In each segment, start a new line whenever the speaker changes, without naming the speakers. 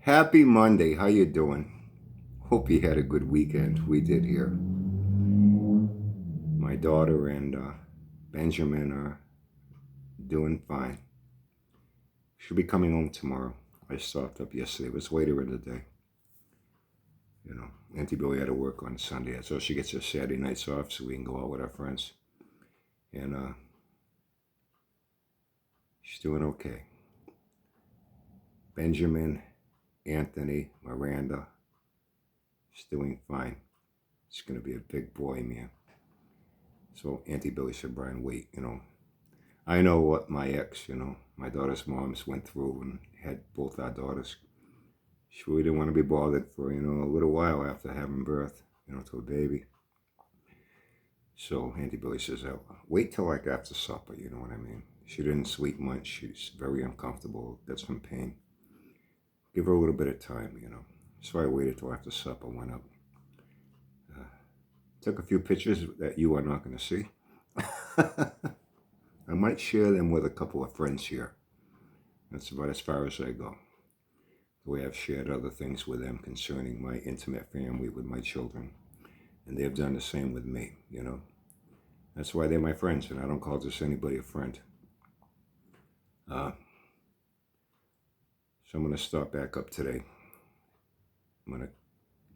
Happy Monday. How you doing? Hope you had a good weekend. We did here. My daughter and Benjamin are doing fine. She'll be coming home tomorrow. I stopped up yesterday. It was later in the day. Auntie Billy had to work on Sunday, so she gets her Saturday nights off so we can go out with our friends. And she's doing okay. Benjamin, Anthony, Miranda, she's doing fine. She's going to be a big boy, man. So Auntie Billy said, Brian, wait, I know what my ex, my daughter's moms went through and had both our daughters. She really didn't want to be bothered for, a little while after having birth, to a baby. So Auntie Billy says, oh, wait till like after supper, you know what I mean? She didn't sleep much. She's very uncomfortable, got some pain. Give her a little bit of time, So I waited till after supper, went up. Took a few pictures that you are not going to see. I might share them with a couple of friends here. That's about as far as I go. The way I've shared other things with them concerning my intimate family with my children. And they've done the same with me, That's why they're my friends, and I don't call just anybody a friend. So I'm going to start back up today. I'm going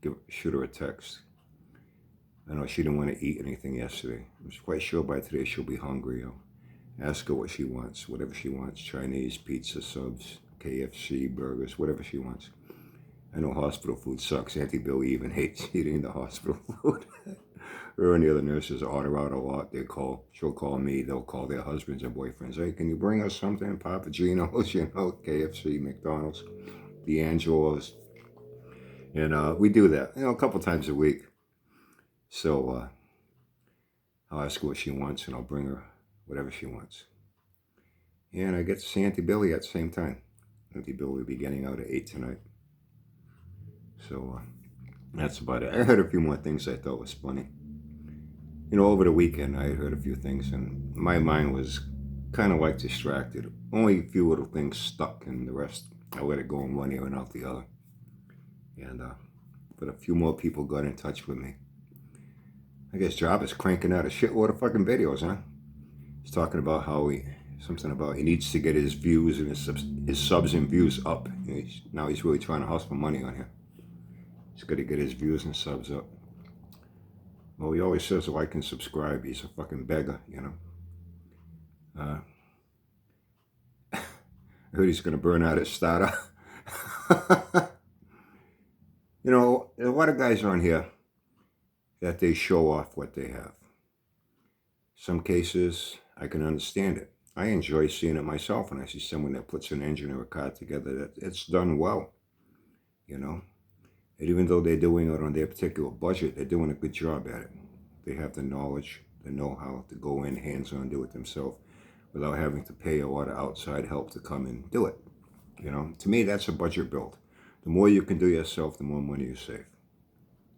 to shoot her a text. I know she didn't want to eat anything yesterday. I'm quite sure by today she'll be hungry. I'll ask her what she wants, whatever she wants. Chinese, pizza, subs, KFC, burgers, whatever she wants. I know hospital food sucks. Auntie Billy even hates eating the hospital food. Her and the other nurses order out a lot. She'll call me. They'll call their husbands or boyfriends. Hey, can you bring us something? Papa Gino's, KFC, McDonald's, D'Angelo's. And we do that, a couple times a week. So I'll ask her what she wants, and I'll bring her whatever she wants. And I get to see Auntie Billy at the same time. Auntie Billy will be getting out at 8 tonight. So that's about it. I heard a few more things I thought was funny. Over the weekend, I heard a few things, and my mind was kind of like distracted. Only a few little things stuck, and the rest, I let it go in one ear and out the other. And but a few more people got in touch with me. I guess Job is cranking out a shitload of fucking videos, huh? He's talking about how he needs to get his views and his subs and views up. Now he's really trying to hustle money on here. He's got to get his views and subs up. Well, he always says like and subscribe. He's a fucking beggar, I heard he's going to burn out his starter. There are a lot of guys on here that they show off what they have. Some cases, I can understand it. I enjoy seeing it myself when I see someone that puts an engine or a car together that it's done well, And even though they're doing it on their particular budget, they're doing a good job at it. They have the knowledge, the know-how to go in hands-on, do it themselves without having to pay a lot of outside help to come and do it. To me, that's a budget build. The more you can do yourself, the more money you save.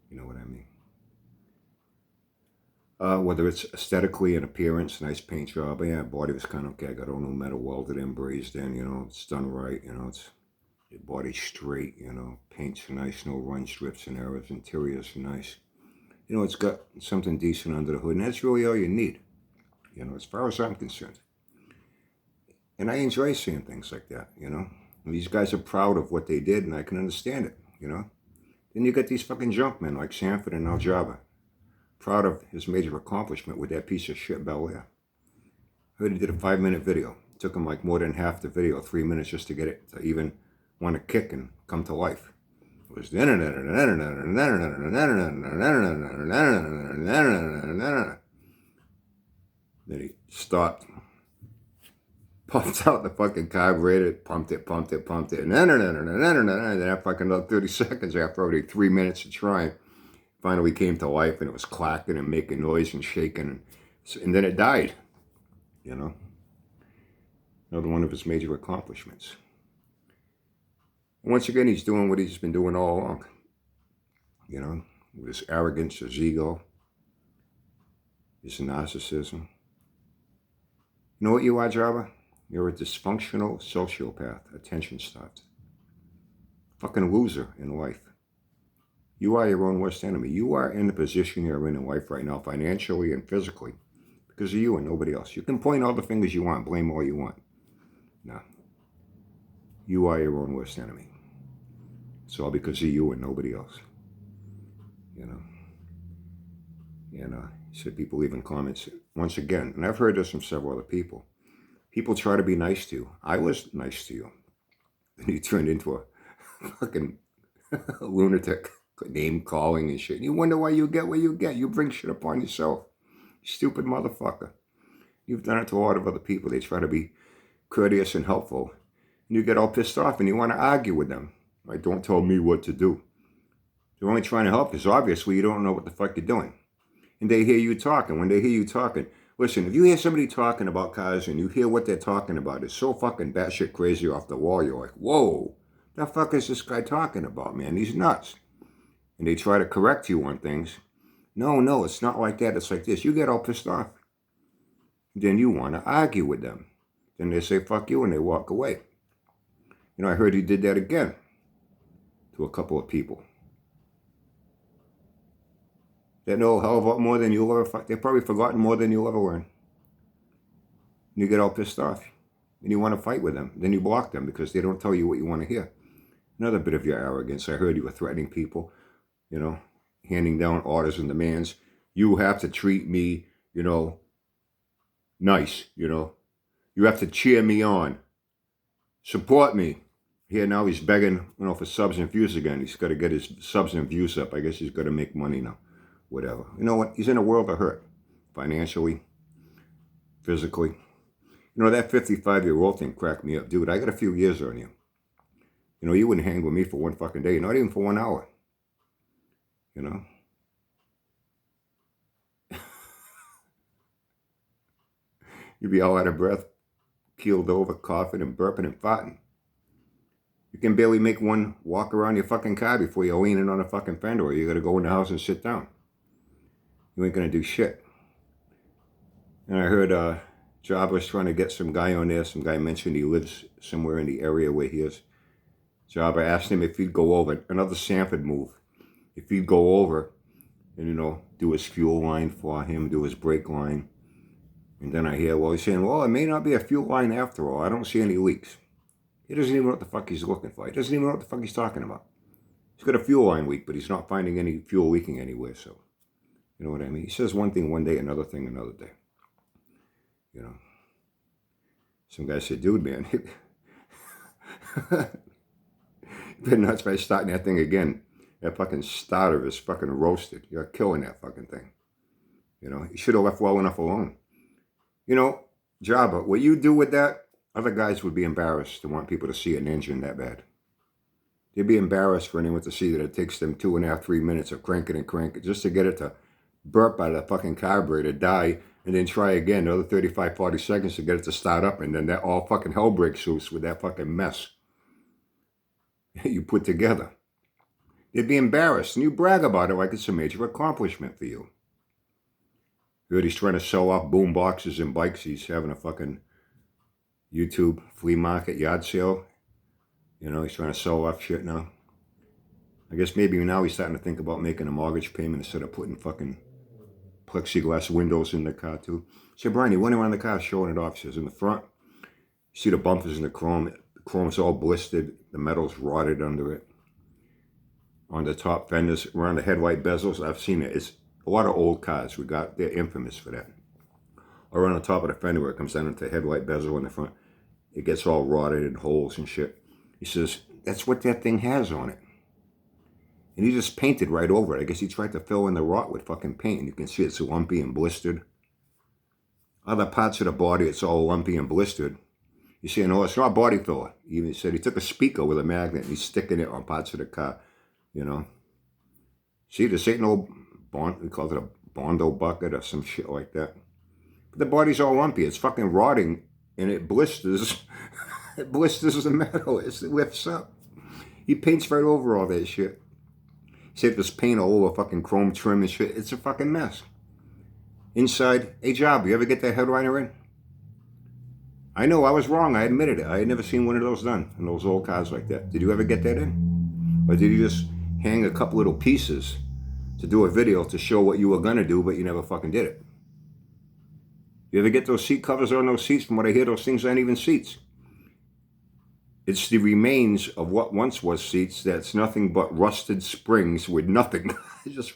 You know what I mean? Whether it's aesthetically and appearance, nice paint job. Yeah, body was kind of okay. I got all new metal welded in, brazed in, it's done right, it's your body straight, paint's nice, no run strips and errors, interior's nice. It's got something decent under the hood, and that's really all you need, as far as I'm concerned. And I enjoy seeing things like that, And these guys are proud of what they did, and I can understand it, Then you get these fucking junk men like Sanford and Aljaba, proud of his major accomplishment with that piece of shit Bel-Air. I heard he did a 5-minute video. It took him like more than half the video, 3 minutes, just to get it to even want to kick and come to life. It was the internet. Then he stopped, pumped out the fucking carburetor, pumped it, and then after like another 30 seconds, after already 3 minutes of trying, finally came to life, and it was clacking and making noise and shaking, and then it died. Another one of his major accomplishments. And once again, he's doing what he's been doing all along. With his arrogance, his ego, his narcissism. You know what you are, Java? You're a dysfunctional sociopath, attention starved. fucking loser in life. You are your own worst enemy. You are in the position you're in life right now, financially and physically, because of you and nobody else. You can point all the fingers you want, blame all you want. No. You are your own worst enemy. It's all because of you and nobody else. You know. And so people leaving comments once again, and I've heard this from several other people. People try to be nice to you. I was nice to you. And you turned into a fucking lunatic, name calling and shit. And you wonder why you get what you get. You bring shit upon yourself. You stupid motherfucker. You've done it to a lot of other people. They try to be courteous and helpful. And you get all pissed off and you want to argue with them. Like, don't tell me what to do. They're only trying to help because obviously you don't know what the fuck you're doing. And they hear you talking. When they hear you talking, listen, if you hear somebody talking about cars and you hear what they're talking about, it's so fucking batshit crazy off the wall, you're like, whoa, the fuck is this guy talking about, man? He's nuts. And they try to correct you on things. No, it's not like that. It's like this. You get all pissed off. Then you want to argue with them. Then they say, fuck you, and they walk away. You know, I heard he did that again to a couple of people. They know a hell of a lot more than you'll ever. They've probably forgotten more than you'll ever learn. And you get all pissed off. And you want to fight with them. Then you block them because they don't tell you what you want to hear. Another bit of your arrogance. I heard you were threatening people, you know, handing down orders and demands. You have to treat me, you know, nice, you know. You have to cheer me on. Support me. Here now he's begging, you know, for subs and views again. He's got to get his subs and views up. I guess he's got to make money now. Whatever. You know what? He's in a world of hurt. Financially. Physically. You know, that 55-year-old thing cracked me up. Dude, I got a few years on you. You know, you wouldn't hang with me for one fucking day. Not even for 1 hour. You know? You'd be all out of breath, keeled over, coughing and burping and farting. You can barely make one walk around your fucking car before you're leaning on a fucking fender, or you got to go in the house and sit down. You ain't going to do shit. And I heard Job was trying to get some guy on there. Some guy mentioned he lives somewhere in the area where he is. Job, I asked him if he'd go over. Another Sanford move. If he'd go over and, you know, do his fuel line for him, do his brake line. And then I hear, well, he's saying, well, it may not be a fuel line after all. I don't see any leaks. He doesn't even know what the fuck he's looking for. He doesn't even know what the fuck he's talking about. He's got a fuel line leak, but he's not finding any fuel leaking anywhere, so... You know what I mean? He says one thing one day, another thing another day. You know. Some guy said, dude, man, you better not try starting that thing again. That fucking starter is fucking roasted. You're killing that fucking thing. You know, you should have left well enough alone. You know, Jabba, what you do with that, other guys would be embarrassed to want people to see an engine that bad. They'd be embarrassed for anyone to see that it takes them 2.5, 3 minutes of cranking and cranking just to get it to burp out of the fucking carburetor, die, and then try again another 35, 40 seconds to get it to start up, and then that all fucking hell breaks loose with that fucking mess you put together. They'd be embarrassed, and you brag about it like it's a major accomplishment for you. Heard he's trying to sell off boom boxes and bikes. He's having a fucking YouTube flea market yard sale. You know, he's trying to sell off shit now. I guess maybe now he's starting to think about making a mortgage payment instead of putting fucking plexiglass windows in the car too. So Brian, he went around the car showing it off. He says in the front, you see the bumpers and the chrome. The chrome's all blistered. The metal's rotted under it. On the top fenders, around the headlight bezels, I've seen it. It's a lot of old cars. They're infamous for that. Around the top of the fender where it comes down into the headlight bezel in the front, it gets all rotted and holes and shit. He says, that's what that thing has on it. And he just painted right over it. I guess he tried to fill in the rot with fucking paint. And you can see it's lumpy and blistered. Other parts of the body, it's all lumpy and blistered. He's saying, oh, it's not body filler. He even said he took a speaker with a magnet and he's sticking it on parts of the car. You know. See, this ain't no bond. We call it a Bondo bucket or some shit like that. But the body's all lumpy. It's fucking rotting and it blisters. It blisters the metal. It lifts up. He paints right over all that shit. He said there's paint all over fucking chrome trim and shit. It's a fucking mess. Inside, hey Job, you ever get that headliner in? I know I was wrong. I admitted it. I had never seen one of those done in those old cars like that. Did you ever get that in? Or did you just hang a couple little pieces to do a video to show what you were going to do, but you never fucking did it? You ever get those seat covers on those seats? From what I hear, those things aren't even seats. It's the remains of what once was seats that's nothing but rusted springs with nothing. Just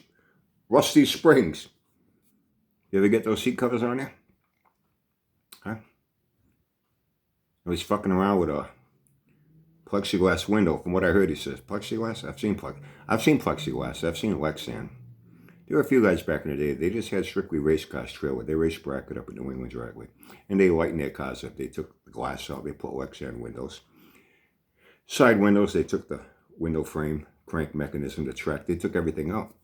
rusty springs. You ever get those seat covers on there? Huh? I was fucking around with a plexiglass window. From what I heard, he says, plexiglass? I've seen plexiglass. I've seen Lexan. There were a few guys back in the day, they just had strictly race cars trailer. They raced bracket up in New England driveway. And they lightened their cars up. They took the glass out. They put Lexan windows. Side windows, they took the window frame, crank mechanism, the track. They took everything out.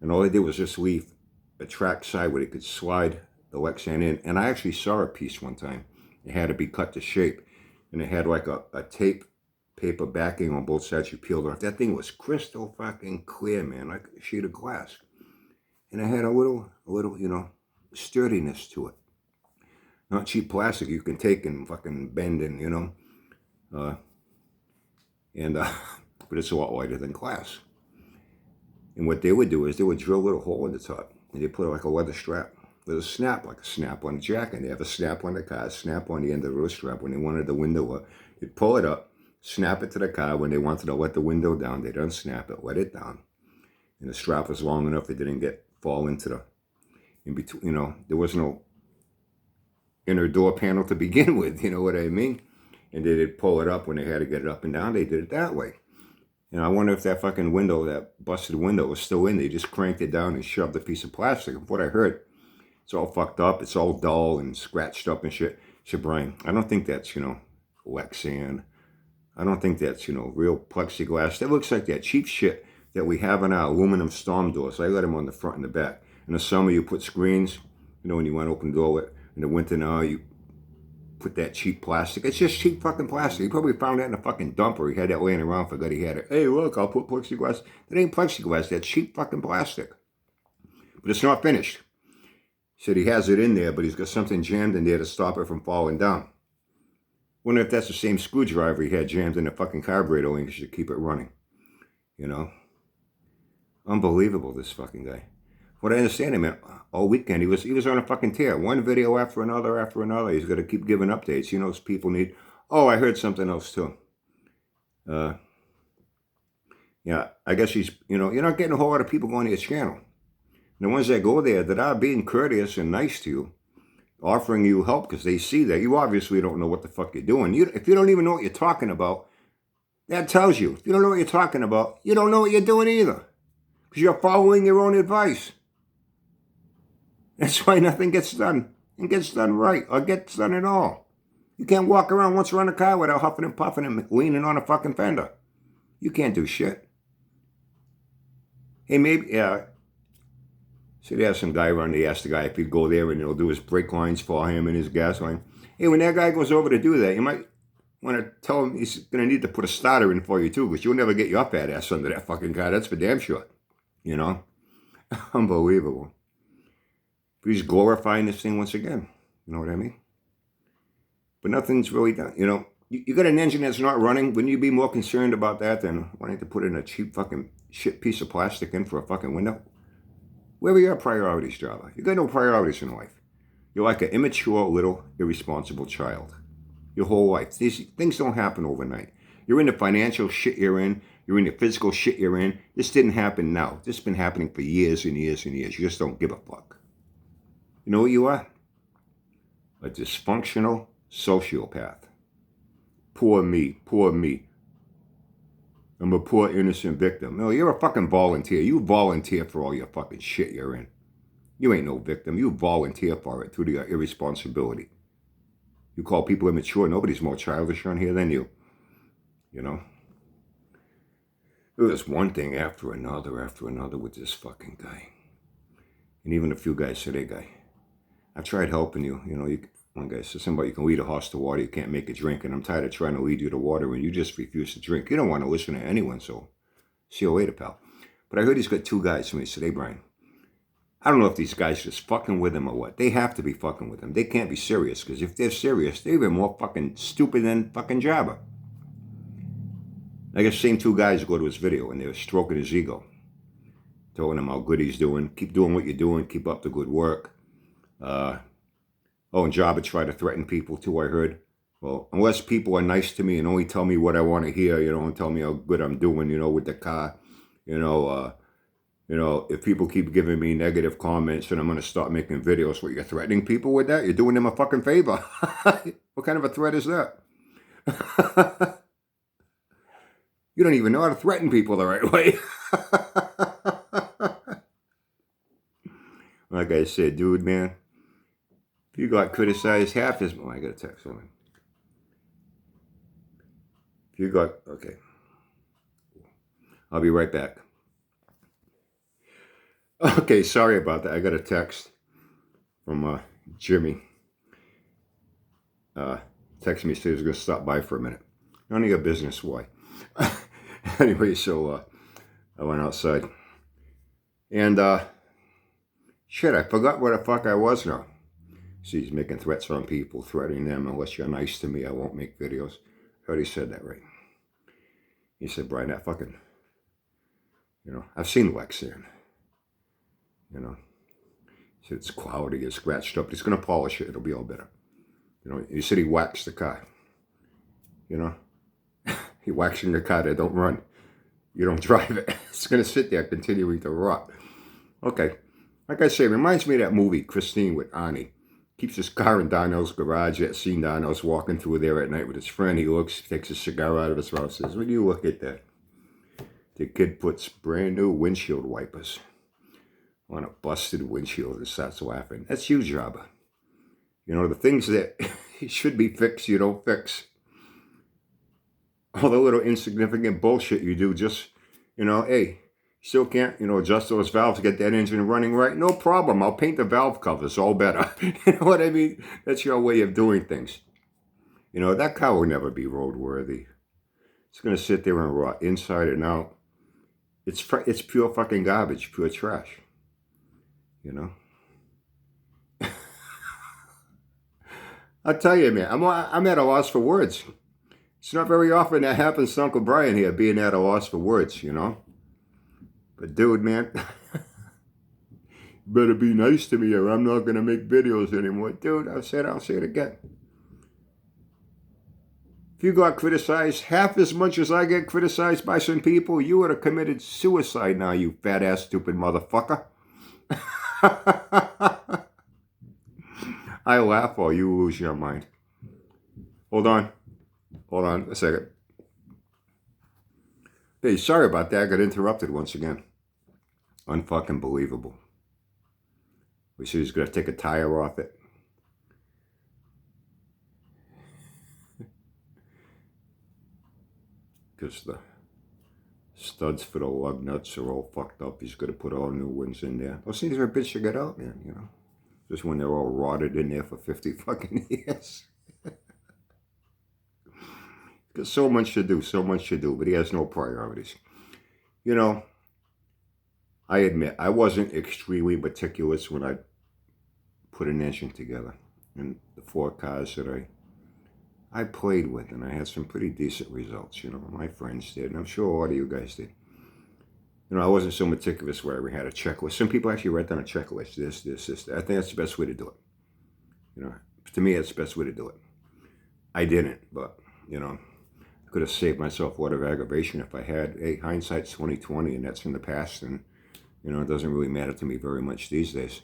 And all they did was just leave a track side where they could slide the Lexan in. And I actually saw a piece one time. It had to be cut to shape. And it had like a tape paper backing on both sides. You peeled off. That thing was crystal fucking clear, man, like a sheet of glass. And it had a little, you know, sturdiness to it. Not cheap plastic you can take and fucking bend and, you know. But it's a lot lighter than glass. And what they would do is they would drill a little hole in the top. And they put like a leather strap with a snap, like a snap on the jacket. They have a snap on the car, snap on the end of the rear strap. When they wanted the window up, they'd pull it up, snap it to the car. When they wanted to let the window down, they'd unsnap it, let it down. And the strap was long enough it didn't fall into the, in between, you know, there was no inner door panel to begin with, you know what I mean? And they did pull it up when they had to get it up and down. They did it that way. And I wonder if that fucking window, that busted window, was still in. They just cranked it down and shoved a piece of plastic. From what I heard, it's all fucked up. It's all dull and scratched up and shit. So, Brian, I don't think that's, you know, Lexan. I don't think that's, you know, real plexiglass. That looks like that cheap shit that we have on our aluminum storm doors. I let them on the front and the back. In the summer, you put screens, you know, when you want to open the door with. In the winter now, you put that cheap plastic. It's just cheap fucking plastic. He probably found that in a fucking dumper. He had that laying around, forgot he had it. Hey, look, I'll put plexiglass. That ain't plexiglass. That's cheap fucking plastic. But it's not finished. He said he has it in there, but he's got something jammed in there to stop it from falling down. Wonder if that's the same screwdriver he had jammed in the fucking carburetor link to keep it running. You know? Unbelievable, this fucking guy. What I understand him, all weekend he was on a fucking tear. One video after another. He's got to keep giving updates. You know, people need. Oh, I heard something else too. Yeah, I guess he's. You know, you're not getting a whole lot of people going to your channel. And the ones that go there that are being courteous and nice to you, offering you help because they see that you obviously don't know what the fuck you're doing. If you don't even know what you're talking about, that tells you. If you don't know what you're talking about, you don't know what you're doing either. Because you're following your own advice. That's why nothing gets done. And gets done right. Or gets done at all. You can't walk around once around a car without huffing and puffing and leaning on a fucking fender. You can't do shit. Hey, maybe, yeah. So they have some guy around, they asked the guy if he'd go there and he'll do his brake lines for him and his gas line. Hey, when that guy goes over to do that, you might want to tell him he's going to need to put a starter in for you too, because you'll never get your fat ass under that fucking car. That's for damn sure. You know? Unbelievable. But he's glorifying this thing once again. You know what I mean? But nothing's really done. You know, you got an engine that's not running. Wouldn't you be more concerned about that than wanting to put in a cheap fucking shit piece of plastic in for a fucking window? Where are your priorities, Java? You got no priorities in life. You're like an immature, little, irresponsible child. Your whole life. These things don't happen overnight. You're in the financial shit you're in. You're in the physical shit you're in. This didn't happen now. This has been happening for years and years and years. You just don't give a fuck. You know what you are? A dysfunctional sociopath. Poor me. Poor me. I'm a poor innocent victim. No, you're a fucking volunteer. You volunteer for all your fucking shit you're in. You ain't no victim. You volunteer for it through your irresponsibility. You call people immature. Nobody's more childish on here than you. You know? There's one thing after another with this fucking guy. And even a few guys said, hey, guy, I've tried helping you. You know, one guy said something about you can lead a horse to water, you can't make it drink. And I'm tired of trying to lead you to water and you just refuse to drink. You don't want to listen to anyone, so see you later, pal. But I heard he's got two guys from me. He said, hey, Brian, I don't know if these guys are just fucking with him or what. They have to be fucking with him. They can't be serious, because if they're serious, they're even more fucking stupid than fucking Jabba. I guess same two guys go to his video and they were stroking his ego, telling him how good he's doing. Keep doing what you're doing. Keep up the good work. Oh, and Jabba tried to threaten people too, I heard. Well, unless people are nice to me and only tell me what I want to hear, and tell me how good I'm doing, with the car, if people keep giving me negative comments and I'm going to start making videos, what, you're threatening people with that? You're doing them a fucking favor. What kind of a threat is that? You don't even know how to threaten people the right way. Like I said, dude, man, if you got criticized half as much, I got a text on. If you got, okay, I'll be right back. Okay, sorry about that. I got a text from Jimmy. Text me, said he was going to stop by for a minute. None of your business why. Anyway, so I went outside. And shit, I forgot where the fuck I was now. See, he's making threats on people, threatening them. Unless you're nice to me, I won't make videos. I already said that, right? He said, Brian, that fucking, I've seen Lexan. He said it's cloudy, it's scratched up. He's going to polish it. It'll be all better. He said he waxed the car. He waxing the car that don't run. You don't drive it. It's going to sit there continuing to rot. Okay. Like I say, it reminds me of that movie, Christine, with Arnie. Keeps his car in Darnell's garage. That scene Darnell's walking through there at night with his friend. He looks, takes a cigar out of his mouth, says, "When you look at that, the kid puts brand new windshield wipers on a busted windshield and starts laughing." That's you, Jabba. The things that should be fixed, you don't fix. All the little insignificant bullshit you do, just, hey, still can't, adjust those valves, get that engine running right. No problem. I'll paint the valve covers, all better. You know what I mean? That's your way of doing things. That car will never be roadworthy. It's going to sit there and rot inside and out. It's pure fucking garbage, pure trash. I'll tell you, man, I'm at a loss for words. It's not very often that happens to Uncle Brian here, being at a loss for words, But dude, man, better be nice to me or I'm not going to make videos anymore. Dude, I'll say it again. If you got criticized half as much as I get criticized by some people, you would have committed suicide now, you fat-ass stupid motherfucker. I laugh while you lose your mind. Hold on a second. Hey, sorry about that. I got interrupted once again. Unfucking believable. We said he's going to take a tire off it. Because the studs for the lug nuts are all fucked up. He's going to put all new ones in there. Those things are a bitch to get out, man, Just when they're all rotted in there for 50 fucking years. Got so much to do, but he has no priorities. I admit, I wasn't extremely meticulous when I put an engine together. And the 4 cars that I played with, and I had some pretty decent results, my friends did, and I'm sure a lot of you guys did. I wasn't so meticulous where we had a checklist. Some people actually write down a checklist, this. I think that's the best way to do it. To me, that's the best way to do it. I didn't, but, I could have saved myself a lot of aggravation if I had. Hey, hindsight's 20/20, and that's in the past, and, it doesn't really matter to me very much these days.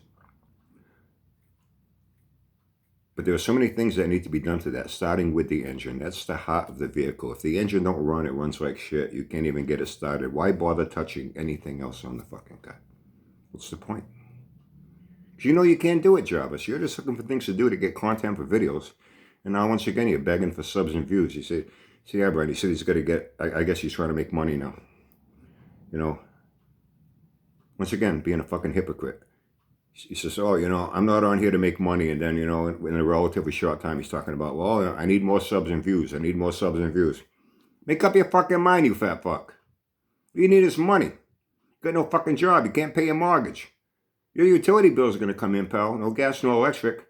But there are so many things that need to be done to that, starting with the engine. That's the heart of the vehicle. If the engine don't run, it runs like shit. You can't even get it started. Why bother touching anything else on the fucking car? What's the point? Because you can't do it, Jarvis. You're just looking for things to do to get content for videos. And now, once again, you're begging for subs and views. You say, yeah, Brian, he said he's going to get, I guess he's trying to make money now. Once again, being a fucking hypocrite. He says, oh, I'm not on here to make money. And then, in a relatively short time, he's talking about, well, I need more subs and views. I need more subs and views. Make up your fucking mind, you fat fuck. What you need is money. You got no fucking job. You can't pay your mortgage. Your utility bills are going to come in, pal. No gas, no electric.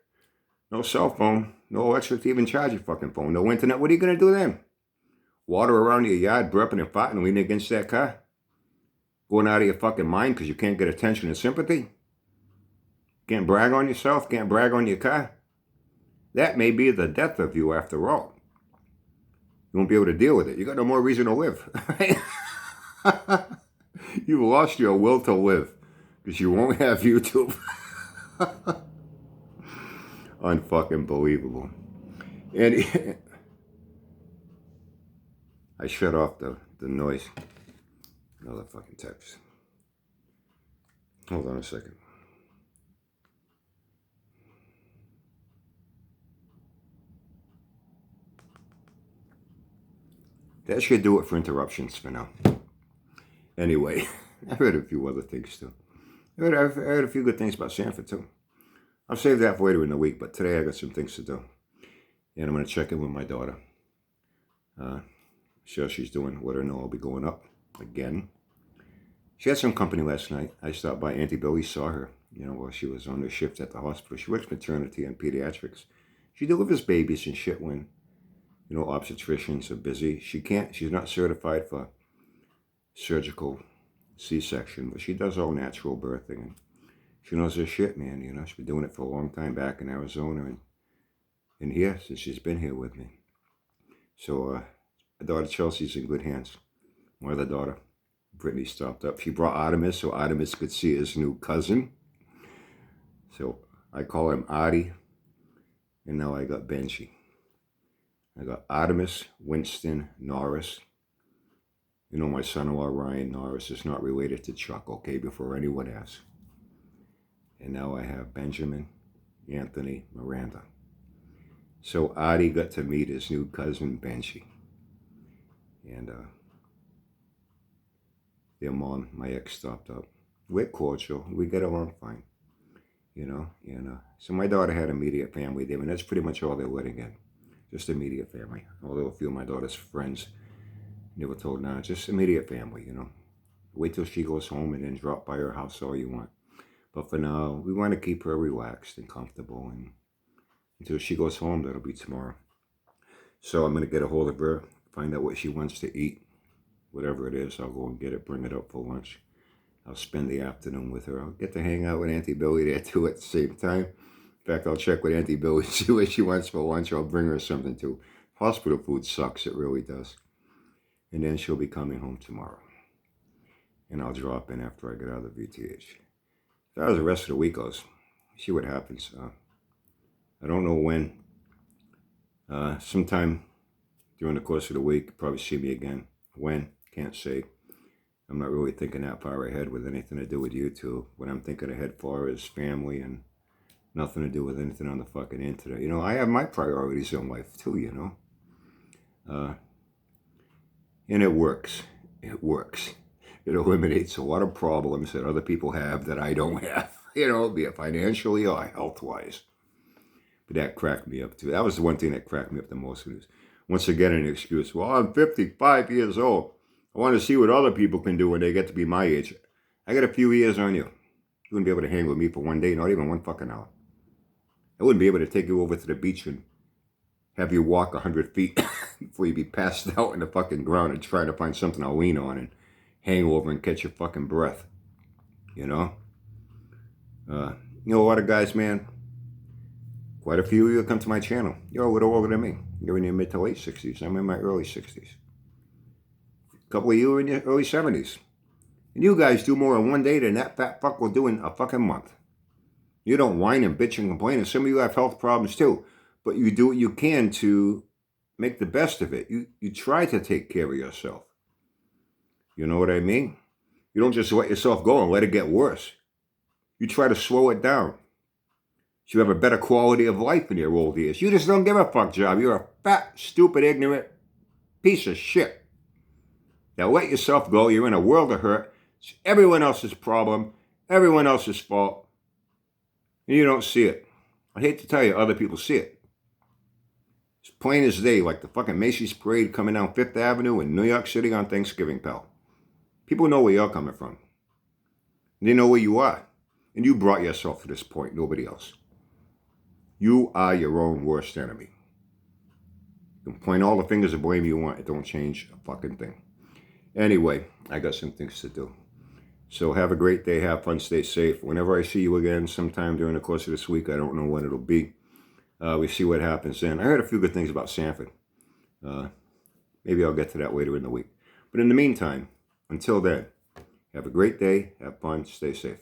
No cell phone. No electric to even charge your fucking phone. No internet. What are you going to do then? water around your yard, burping and farting, and leaning against that car? Going out of your fucking mind because you can't get attention and sympathy? Can't brag on yourself? Can't brag on your car? That may be the death of you after all. You won't be able to deal with it. You got no more reason to live. You've lost your will to live because you won't have YouTube. Unfucking believable. And I shut off the noise. Another fucking text. Hold on a second. That should do it for interruptions for now. Anyway, I've heard a few other things too. I've heard a few good things about Sanford too. I'll save that for later in the week, but today I got some things to do. And I'm going to check in with my daughter. See how she's doing. Let her know I'll be going up again. She had some company last night. I stopped by Auntie Billy, saw her, while she was on her shift at the hospital. She works maternity and pediatrics. She delivers babies and shit when, obstetricians are busy. She's not certified for surgical C-section, but she does all natural birthing. And she knows her shit, man. She's been doing it for a long time back in Arizona and here since she's been here with me. So my daughter Chelsea's in good hands. My other daughter, Brittany, stopped up. She brought Artemis so Artemis could see his new cousin. So I call him Artie. And now I got Benji. I got Artemis Winston Norris. My son-in-law Ryan Norris is not related to Chuck, okay, before anyone asks. And now I have Benjamin Anthony Miranda. So Artie got to meet his new cousin Benji. And their mom, my ex, stopped up. We're cordial. We get along fine. So my daughter had immediate family there, and that's pretty much all they're letting in. Just immediate family. Although a few of my daughter's friends never told now, just immediate family, Wait till she goes home and then drop by her house all you want. But for now, we want to keep her relaxed and comfortable. And until she goes home, that'll be tomorrow. So I'm going to get a hold of her, find out what she wants to eat. Whatever it is, I'll go and get it, bring it up for lunch. I'll spend the afternoon with her. I'll get to hang out with Auntie Billy there too at the same time. In fact, I'll check with Auntie Billy, see what she wants for lunch. I'll bring her something too. Hospital food sucks, it really does. And then she'll be coming home tomorrow. And I'll drop in after I get out of the VTH. As far as the rest of the week goes, see what happens. I don't know when. Sometime during the course of the week, probably see me again. When? Can't say. I'm not really thinking that far ahead with anything to do with YouTube. What I'm thinking ahead for is family and nothing to do with anything on the fucking internet. I have my priorities in life too, and it works. It works. It eliminates a lot of problems that other people have that I don't have, be it financially or health-wise. But that cracked me up too. That was the one thing that cracked me up the most. Was once again an excuse. Well, I'm 55 years old. I want to see what other people can do when they get to be my age. I got a few years on you. You wouldn't be able to hang with me for one day, not even 1 fucking hour. I wouldn't be able to take you over to the beach and have you walk 100 feet before you be passed out in the fucking ground and trying to find something to lean on and hang over and catch your fucking breath. A lot of guys, man, quite a few of you come to my channel. You're a little older than me. You're in your mid to late 60s. I'm in my early 60s. A couple of you are in your early 70s. And you guys do more in one day than that fat fuck will do in a fucking month. You don't whine and bitch and complain, and some of you have health problems too. But you do what you can to make the best of it. You try to take care of yourself. You know what I mean? You don't just let yourself go and let it get worse. You try to slow it down. So you have a better quality of life in your old years. You just don't give a fuck, job. You're a fat, stupid, ignorant piece of shit. Now let yourself go. You're in a world of hurt. It's everyone else's problem, everyone else's fault. And you don't see it. I hate to tell you, other people see it. It's plain as day, like the fucking Macy's parade coming down 5th Avenue in New York City on Thanksgiving, pal. People know where you're coming from. They know where you are. And you brought yourself to this point, nobody else. You are your own worst enemy. You can point all the fingers of blame you want. It don't change a fucking thing. Anyway, I got some things to do. So have a great day. Have fun. Stay safe. Whenever I see you again, sometime during the course of this week, I don't know when it'll be. We see what happens then. I heard a few good things about Sanford. Maybe I'll get to that later in the week. But in the meantime, until then, have a great day. Have fun. Stay safe.